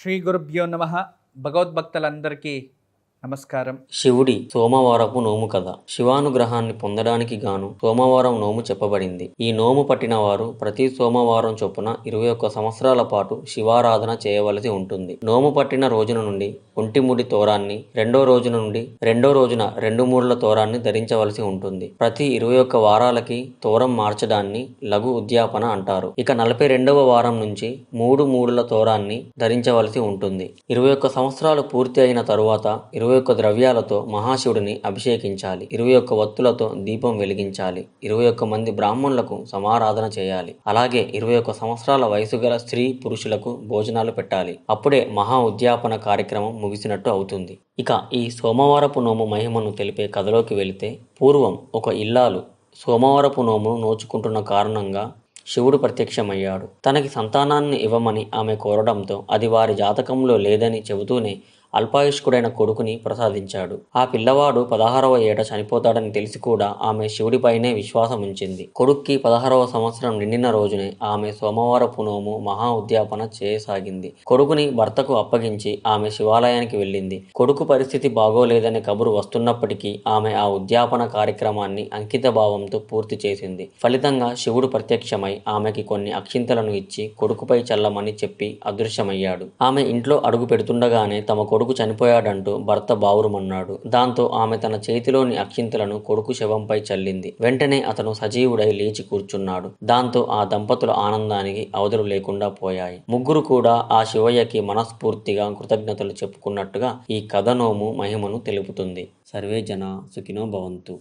శ్రీ గురుభ్యో నమ. భగవద్భక్తులందరికీ నమస్కారం. శివుడి సోమవారపు నోము కథ. శివానుగ్రహాన్ని పొందడానికి గాను సోమవారం నోము చెప్పబడింది. ఈ నోము పట్టిన వారు ప్రతి సోమవారం చొప్పున 21 సంవత్సరాల పాటు శివారాధన చేయవలసి ఉంటుంది. నోము పట్టిన రోజున నుండి ఒంటిముడి తోరాన్ని, రెండో రోజున నుండి రెండో రోజున 2 మూడుల తోరాన్ని ధరించవలసి ఉంటుంది. ప్రతి 21 వారాలకి తోరం మార్చడాన్ని లఘు ఉద్యాపన అంటారు. ఇక 42వ వారం నుంచి 3 మూడుల తోరాన్ని ధరించవలసి ఉంటుంది. 21 సంవత్సరాలు పూర్తి అయిన తరువాత 21 ద్రవ్యాలతో మహాశివుడిని అభిషేకించాలి. 21 వత్తులతో దీపం వెలిగించాలి. 21 మంది బ్రాహ్మణులకు సమారాధన చేయాలి. అలాగే 21 సంవత్సరాల వయసు గల స్త్రీ పురుషులకు భోజనాలు పెట్టాలి. అప్పుడే మహా ఉద్యాపన కార్యక్రమం ముగిసినట్టు అవుతుంది. ఇక ఈ సోమవారపు నోము మహిమను తెలిపే కథలోకి వెళితే, పూర్వం ఒక ఇల్లాలు సోమవారపు నోమును నోచుకుంటున్న కారణంగా శివుడు ప్రత్యక్షమయ్యాడు. తనకి సంతానాన్ని ఇవ్వమని ఆమె కోరడంతో అది వారి జాతకంలో లేదని చెబుతూనే అల్పాయుష్కుడైన కొడుకుని ప్రసాదించాడు. ఆ పిల్లవాడు 16వ ఏట చనిపోతాడని తెలిసి కూడా ఆమె శివుడిపైనే విశ్వాసం ఉంచింది. కొడుక్కి 16వ సంవత్సరం నిండిన రోజునే ఆమె సోమవారపు నోము మహా ఉద్యాపన చేయసాగింది. కొడుకుని భర్తకు అప్పగించి ఆమె శివాలయానికి వెళ్ళింది. కొడుకు పరిస్థితి బాగోలేదనే కబురు వస్తున్నప్పటికీ ఆమె ఆ ఉద్యాపన కార్యక్రమాన్ని అంకిత భావంతో పూర్తి చేసింది. ఫలితంగా శివుడు ప్రత్యక్షమై ఆమెకి కొన్ని అక్షింతలను ఇచ్చి కొడుకుపై చల్లమని చెప్పి అదృశ్యమయ్యాడు. ఆమె ఇంట్లో అడుగు పెడుతుండగానే తమ కొడుకు చనిపోయాడంటూ భర్త బావురుమన్నాడు. దాంతో ఆమె తన చేతిలోని అక్షింతలను కొడుకు శవంపై చల్లింది. వెంటనే అతను సజీవుడై లేచి కూర్చున్నాడు. దాంతో ఆ దంపతుల ఆనందానికి అవధులు లేకుండా పోయాయి. ముగ్గురు కూడా ఆ శివయ్యకి మనస్ఫూర్తిగా కృతజ్ఞతలు చెప్పుకున్నట్టుగా ఈ కథ నోము మహిమను తెలుపుతుంది. సర్వే జన సుఖినో భవంతు.